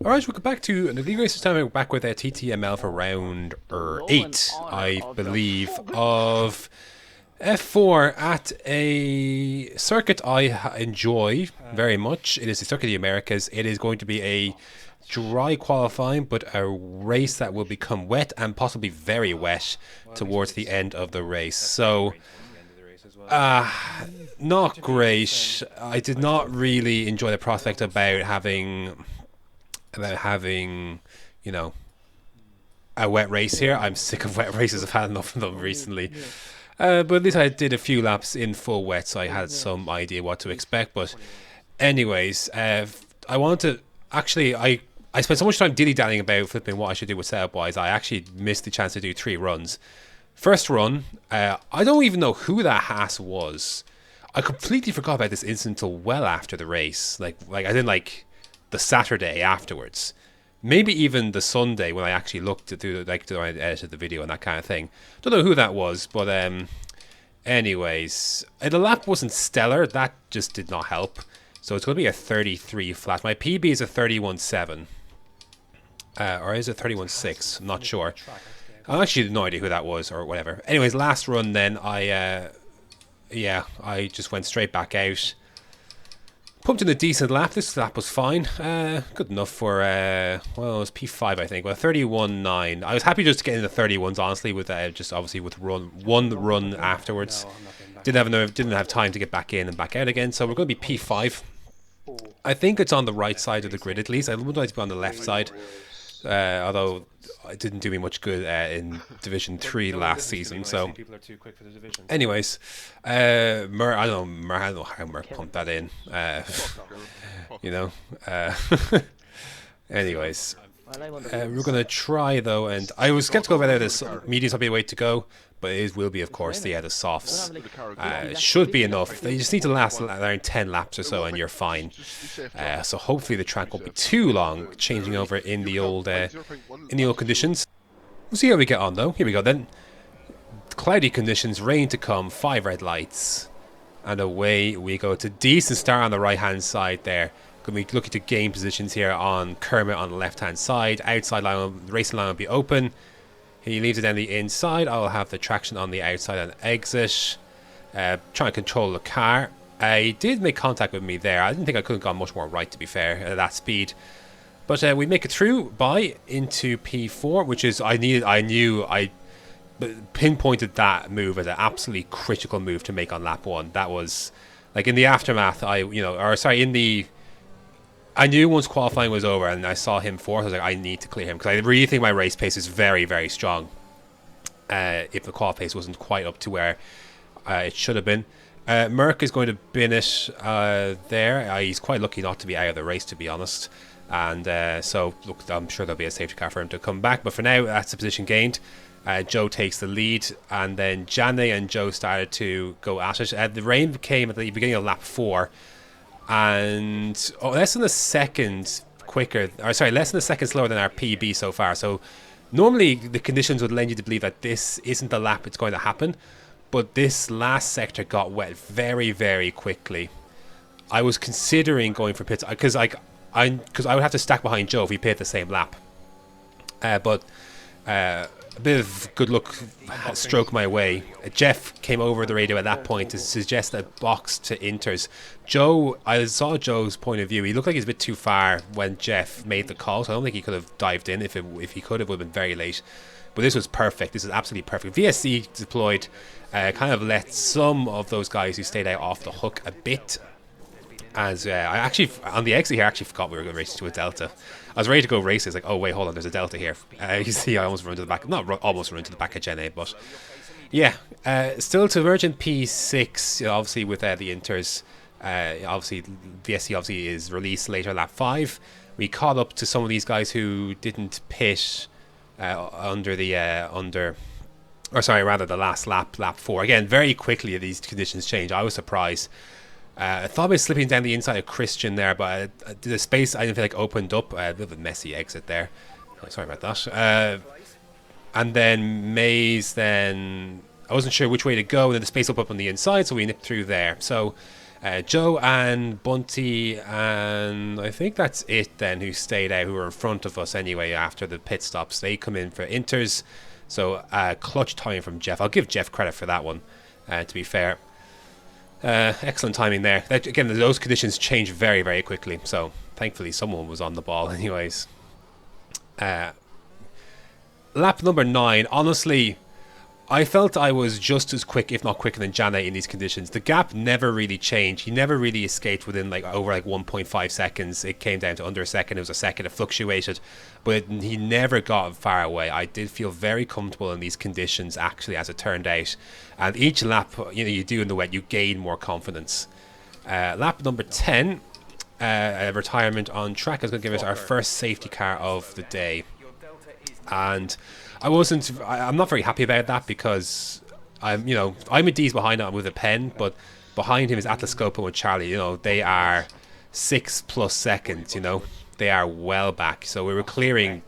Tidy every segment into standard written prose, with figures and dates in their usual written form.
Alright, welcome back to the League Race. This time we're back with a TTML for round 8, I believe, of F4 at a circuit I enjoy very much. It is the Circuit of the Americas. It is going to be a dry qualifying, but a race that will become wet and possibly very wet towards the end of the race. So, not great. I did not really enjoy the prospect about having, you know, a wet race here. I'm sick of wet races. I've had enough of them recently. But at least I did a few laps in full wet, so I had some idea what to expect. But anyways, I wanted to actually I spent so much time dilly-dallying about flipping what I should do with setup-wise. I actually missed the chance to do 3 runs. First run, I don't even know who that Haas was. I completely forgot about this incident until well after the race. Like I didn't like the Saturday afterwards, maybe even the Sunday when I actually looked at do I edited the video and that kind of thing. Don't know who that was, but anyways, the lap wasn't stellar. That just did not help. So it's going to be a 33 flat. My PB is a 31.7, or is it 31.6? I'm not sure. I actually had no idea who that was or whatever. Anyways, last run then I just went straight back out. Pumped in a decent lap. This lap was fine. Good enough for, well, it was P5, I think. Well, 31.9. I was happy just to get into the 31s, honestly, with just obviously with one run afterwards. Didn't have time to get back in and back out again, so we're going to be P5. I think it's on the right side of the grid, at least. I would like to be on the left side, although it didn't do me much good in Division 3 last season. So, anyways, I don't know how Merck pumped that in. You know. Anyways, we're gonna try though, and I was skeptical whether this medium's be a way to go, but it will be, of course, the softs. Should be enough. They just need to last around 10 laps or so, and you're fine. So hopefully the track won't be too long, changing over in the old conditions. We'll see how we get on though. Here we go then. Cloudy conditions, rain to come, 5 red lights, and away we go. It's a decent start on the right hand side there. Going to be looking to gain positions here on Kermit on the left hand side. Outside line, the racing line will be open. He leaves it down the inside. I'll have the traction on the outside and exit. Trying to control the car. He did make contact with me there. I didn't think I could have gone much more right, to be fair, at that speed. But we make it through by into P4, which is I knew I pinpointed that move as an absolutely critical move to make on lap 1. That was like in the aftermath. I knew once qualifying was over and I saw him fourth, I was like, I need to clear him because I really think my race pace is very, very strong. If the qual pace wasn't quite up to where it should have been. Merck is going to bin it there. He's quite lucky not to be out of the race, to be honest. And so, look, I'm sure there'll be a safety car for him to come back. But for now, that's the position gained. Joe takes the lead, and then Jane and Joe started to go at it. The rain came at the beginning of lap 4. And less than a second slower than our PB so far. So normally the conditions would lend you to believe that this isn't the lap it's going to happen, but this last sector got wet very, very quickly. I was considering going for pits because I would have to stack behind Joe if we pit the same lap. But a bit of good luck stroke my way. Jeff came over the radio at that point to suggest a box to Inters. Joe, I saw Joe's point of view. He looked like he's a bit too far when Jeff made the call, so I don't think he could have dived in. If he could, it would have been very late. But this was perfect. This is absolutely perfect. VSC deployed kind of let some of those guys who stayed out off the hook a bit. As I actually, on the exit here, I actually forgot we were going to race to a delta. I was ready to go race. It's like, oh wait, hold on, there's a delta here. You see, I almost run to the back. Almost run to the back of Jenny, but yeah. Still to merge in P6, obviously with the Inters. Obviously, VSC obviously is released later, lap 5. We caught up to some of these guys who didn't pit the last lap 4. Again, very quickly these conditions change. I was surprised. I thought about slipping down the inside of Christian there, but the space I didn't feel like opened up. A bit of a messy exit there. Oh, sorry about that. And then Maze, then I wasn't sure which way to go, and then the space opened up on the inside, so we nipped through there. So Joe and Bunty, and I think that's it then, who stayed out, who were in front of us anyway after the pit stops. They come in for inters. So clutch timing from Jeff. I'll give Jeff credit for that one, to be fair. Excellent timing there. Again, those conditions change very, very quickly. So thankfully someone was on the ball anyways. Lap number 9, honestly, I felt I was just as quick, if not quicker, than Jane in these conditions. The gap never really changed. He never really escaped within over 1.5 seconds. It came down to under a second. It was a second. It fluctuated, but he never got far away. I did feel very comfortable in these conditions, actually, as it turned out. And each lap, you do in the wet, you gain more confidence. Lap number 10, retirement on track, is going to give us our first safety car of the day. And I'm not very happy about that, because I'm a D's behind him with a pen, but behind him is Atlas Scopo and Charlie. They are 6+ seconds. They are well back. So we were clearing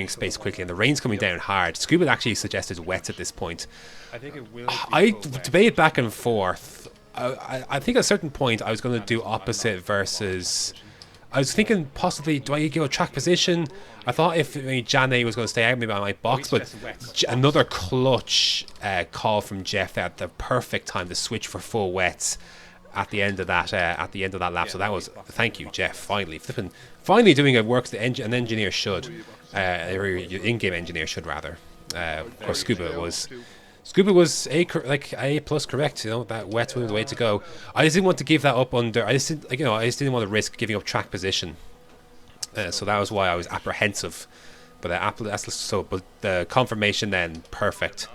space quickly, and the rain's coming down hard. Scuba actually suggested wets at this point. I debated back and forth. I think at a certain point I was going to do opposite versus. I was thinking possibly, do I give a track position? I thought if Jane was going to stay out, maybe I might box, but another clutch call from Jeff at the perfect time to switch for full wets at the end of that lap. So that was, thank you, Jeff. Finally doing a work that an engineer should, or your in-game engineer should rather. Of course, Scuba was A plus correct. That wet was the way to go. I just didn't want to give that up under. I just didn't want to risk giving up track position. So that was why I was apprehensive. But but the confirmation then, perfect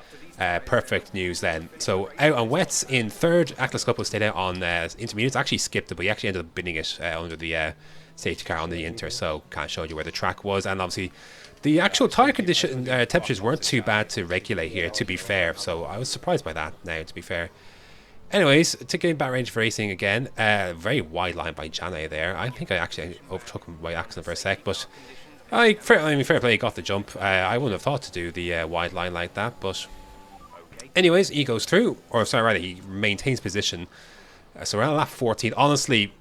news then. So out on wets in third, Atlas Scopo stayed out on intermediates. Actually skipped it, but he actually ended up binning it under the safety car on the inter. So kind of showed you where the track was, and obviously the actual tire condition temperatures weren't too bad to regulate here, to be fair. So I was surprised by that. Now, to be fair. Anyways, to get back range for racing again, very wide line by Jane there. I think I actually overtook him by accident for a sec, but fair play, he got the jump. I wouldn't have thought to do the wide line like that, but anyways, he goes through, he maintains position. So around lap 14, honestly,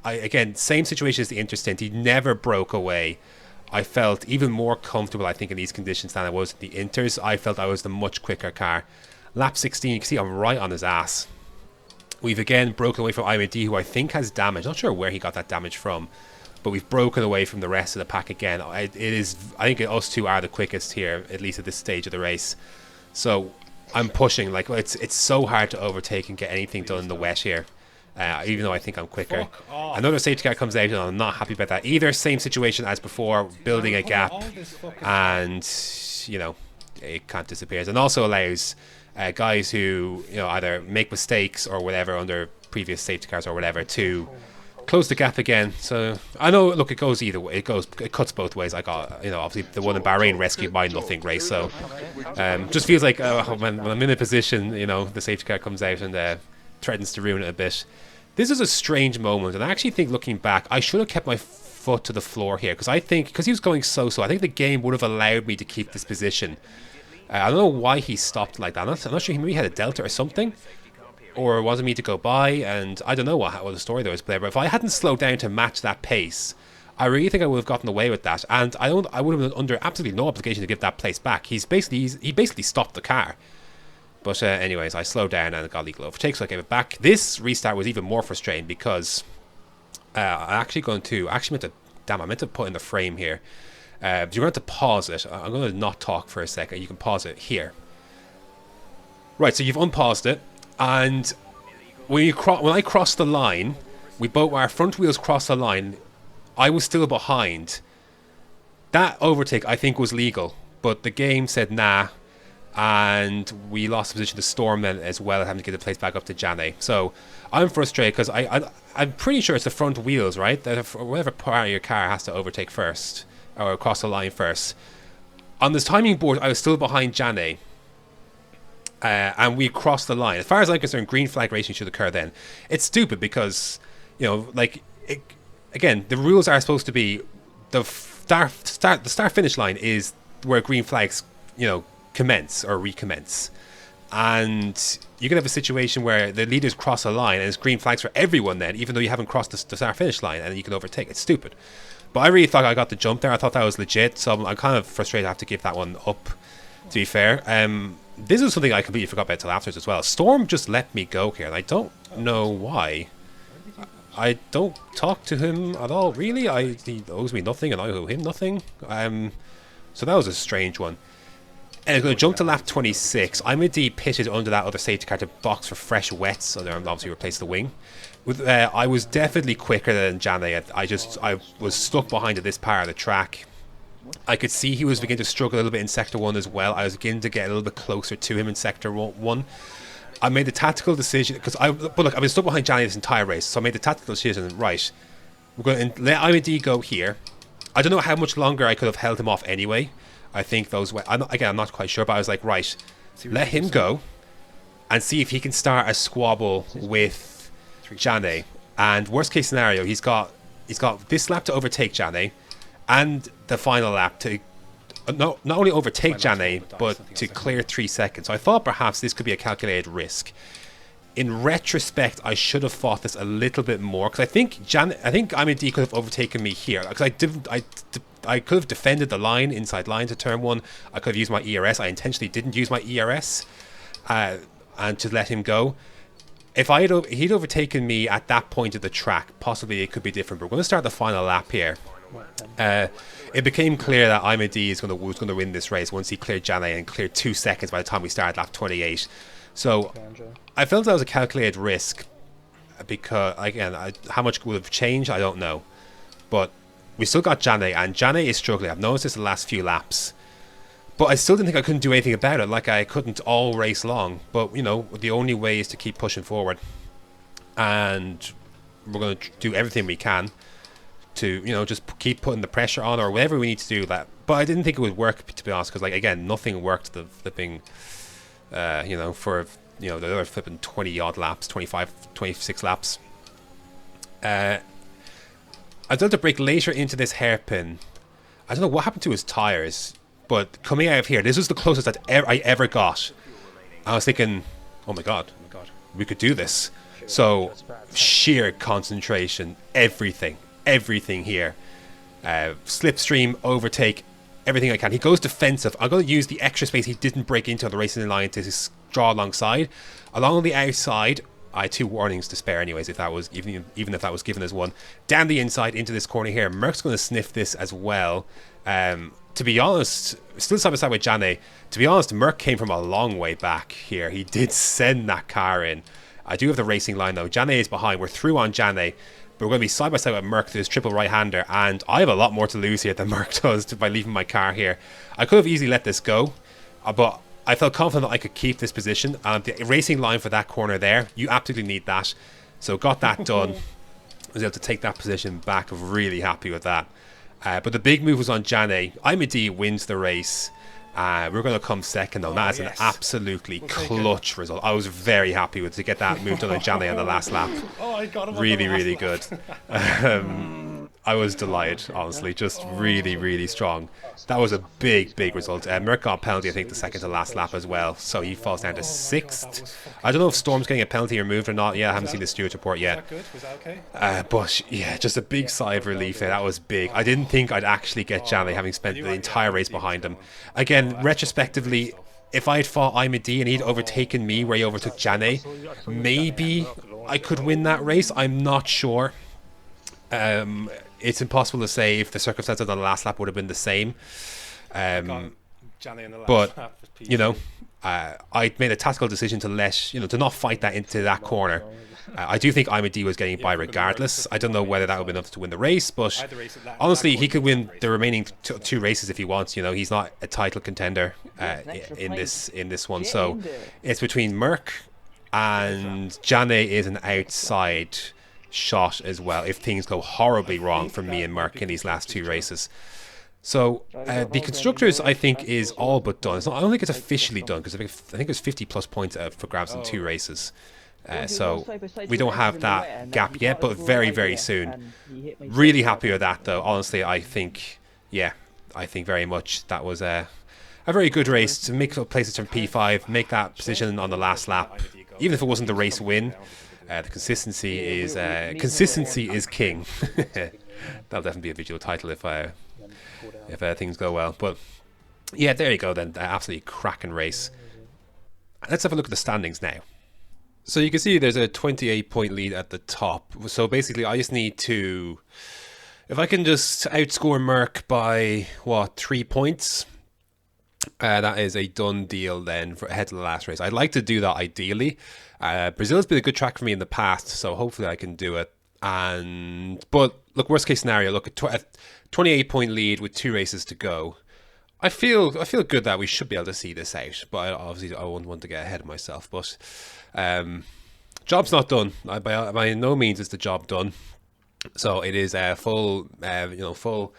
again, same situation as the interstint. He never broke away. I felt even more comfortable, I think, in these conditions than I was in the inters. I felt I was the much quicker car. Lap 16, you can see I'm right on his ass. We've again broken away from IMD, who I think has damage. Not sure where he got that damage from, but we've broken away from the rest of the pack again. I think us two are the quickest here, at least at this stage of the race. So I'm pushing. It's so hard to overtake and get anything done in the wet here. Even though I think I'm quicker. Another safety car comes out, and I'm not happy about that either. Same situation as before, building a gap, and it can't disappear. And also allows guys who either make mistakes or whatever under previous safety cars or whatever to close the gap again. So I know, look, it goes either way. It cuts both ways. I got obviously the one in Bahrain rescued my nothing race. So just feels like when I'm in a position, the safety car comes out and threatens to ruin it a bit. This is a strange moment, and I actually think, looking back, I should have kept my foot to the floor here, because he was going so-so. I think the game would have allowed me to keep this position. I don't know why he stopped like that. I'm not sure. He maybe had a delta or something, or wanted me to go by, and I don't know what the story there was there. But if I hadn't slowed down to match that pace, I really think I would have gotten away with that, and I would have been under absolutely no obligation to give that place back. He basically stopped the car. But anyways, I slowed down and got legal overtake, so I gave it back. This restart was even more frustrating, because I meant to put in the frame here. You're going to pause it. I'm going to not talk for a second. You can pause it here. Right, so you've unpaused it, and when I crossed the line, our front wheels crossed the line. I was still behind. That overtake, I think, was legal, but the game said nah. And we lost position to Storm then as well, having to get the place back up to Jane. So I'm frustrated, because I'm pretty sure it's the front wheels, right? That whatever part of your car has to overtake first, or cross the line first. On this timing board, I was still behind Jane. And we crossed the line. As far as I'm concerned, green flag racing should occur then. It's stupid because, again, the rules are supposed to be the start finish line is where green flags, commence or recommence. and you can have a situation where the leaders cross a line and it's green flags for everyone then, even though you haven't crossed the start finish line, and you can overtake. It's stupid. But I really thought I got the jump there. I thought that was legit, so I'm kind of frustrated I have to give that one up, to be fair. This is something I completely forgot about till afterwards as well. Storm just let me go here, and I don't know why. I don't talk to him at all, really. He owes me nothing, and I owe him nothing. So that was a strange one. And it's going to jump to lap 26. I'm indeed pitted under that other safety car to box for fresh wets, so there obviously replace the wing. I was definitely quicker than Jane. I was stuck behind at this part of the track. I could see he was beginning to struggle a little bit in Sector 1 as well. I was beginning to get a little bit closer to him in Sector 1. I made the tactical decision, but look, I've been stuck behind Jane this entire race, so I made the tactical decision, right, we're going to let IMD go here. I don't know how much longer I could have held him off anyway. I think those... I'm not quite sure, but I was like, right, let him go and see if he can start a squabble with Jane. And worst case scenario, he's got this lap to overtake Jane and the final lap to not only overtake Jane, but to clear 3 seconds. So I thought perhaps this could be a calculated risk. In retrospect, I should have fought this a little bit more, because I think IMD could have overtaken me here. Because I could have defended the line, inside line to turn 1. I could have used my ERS. I intentionally didn't use my ERS and to let him go. If he'd overtaken me at that point of the track, possibly it could be different. But we're going to start the final lap here. It became clear that IMD was going to win this race once he cleared Jane and cleared 2 seconds by the time we started lap 28. So I felt that was a calculated risk, because again, how much would have changed, I don't know. But we still got Jane, and Jane is struggling. I've noticed this the last few laps. But I still didn't think I couldn't do anything about it. Like, I couldn't all race long. But, you know, the only way is to keep pushing forward. And we're going to do everything we can to, you know, just keep putting the pressure on, or whatever we need to do. That. But I didn't think it would work, to be honest, because, like, again, nothing worked. The flipping, you know, for, you know, the other flipping 20-odd laps, 25, 26 laps. I done to brake later into this hairpin. I don't know what happened to his tires, but coming out of here, this was the closest that I ever got. I was thinking, oh my god, we could do this. So sheer concentration, everything here. Slipstream, overtake, everything I can. He goes defensive. I'm going to use the extra space he didn't break into on the racing line to draw alongside. Along the outside, I had 2 warnings to spare anyways, if that was even if that was given as one. Down the inside into this corner here. Merck's going to sniff this as well. To be honest, still side by side with Jane. To be honest, Merck came from a long way back here. He did send that car in. I do have the racing line though. Jane is behind. We're through on Jane. But we're going to be side by side with Merck through this triple right-hander. And I have a lot more to lose here than Merck does by leaving my car here. I could have easily let this go. But I felt confident that I could keep this position. The racing line for that corner there, you absolutely need that. So got that done. Was able to take that position back. Really happy with that. But the big move was on Jane. IMD wins the race. We're going to come second though. That is an absolutely clutch result. I was very happy with to get that move done on Jane on the last lap. Really good. I was delighted, honestly. Just really strong. That was a big result. Merck got a penalty, I think, the second to last lap as well. So he falls down to 6th. I don't know if Storm's getting a penalty removed or not. Yeah, I haven't seen the stewards report yet. Was that okay? But yeah, just a big sigh of relief there. That was big. I didn't think I'd actually get Jane, having spent the entire race behind him. Again, retrospectively, if I had fought IMD and he'd overtaken me where he overtook Jane, maybe I could win that race. I'm not sure. It's impossible to say if the circumstances on the last lap would have been the same. But you know, I made a tactical decision to to not fight that into that corner. I do think IMD was getting by regardless. I don't know whether that would be enough to win the race, but honestly, he could win the remaining 2 races if he wants. You know, he's not a title contender in this one. So it's between Merck and Jane is an outside shot as well if things go horribly wrong for me and Merck in these last 2 races. So the constructors, I think, is all but done. I don't think it's officially done, because I think there's 50 plus points for grabs in 2 races. So we don't have that gap yet, but very soon. Really happy with that though. Honestly, I think very much that was a a very good race to make places from P5, make that position on the last lap. Even if it wasn't the race win, the consistency is king. That'll definitely be a video title if things go well. But yeah, there you go then. Absolutely cracking race. Let's have a look at the standings now. So you can see there's a 28-point lead at the top. So basically, I just need to, if I can just outscore Merck by what, 3 points. That is a done deal then for ahead of the last race. I'd like to do that ideally. Brazil's been a good track for me in the past, so hopefully I can do it. But look, worst case scenario, look, a 28-point lead with 2 races to go. I feel good that we should be able to see this out, but obviously I wouldn't want to get ahead of myself. But job's not done. By no means is the job done. So it is full pedal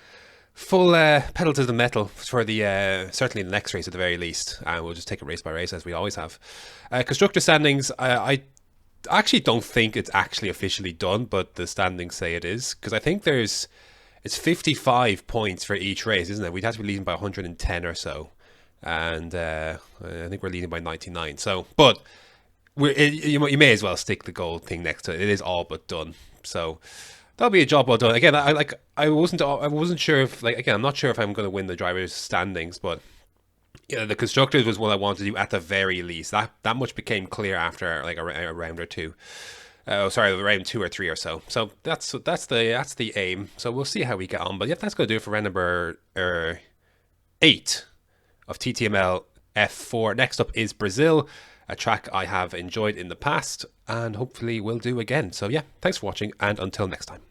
to the metal for the certainly the next race at the very least, and we'll just take it race by race as we always have. Constructor standings, I actually don't think it's actually officially done, but the standings say it is, because I think it's 55 points for each race, isn't it? We'd have to be leading by 110 or so, and I think we're leading by 99. So, but you may as well stick the gold thing next to it. It is all but done. So that'll be a job well done. Again, I wasn't sure if, like, again, I'm not sure if I'm going to win the drivers' standings, but yeah, the constructors was what I wanted to do at the very least. That much became clear after like a round or two. Round 2 or 3 or so. So that's the aim. So we'll see how we get on. But yeah, that's going to do it for round number 8 of TTML F4. Next up is Brazil, a track I have enjoyed in the past and hopefully will do again. So yeah, thanks for watching, and until next time.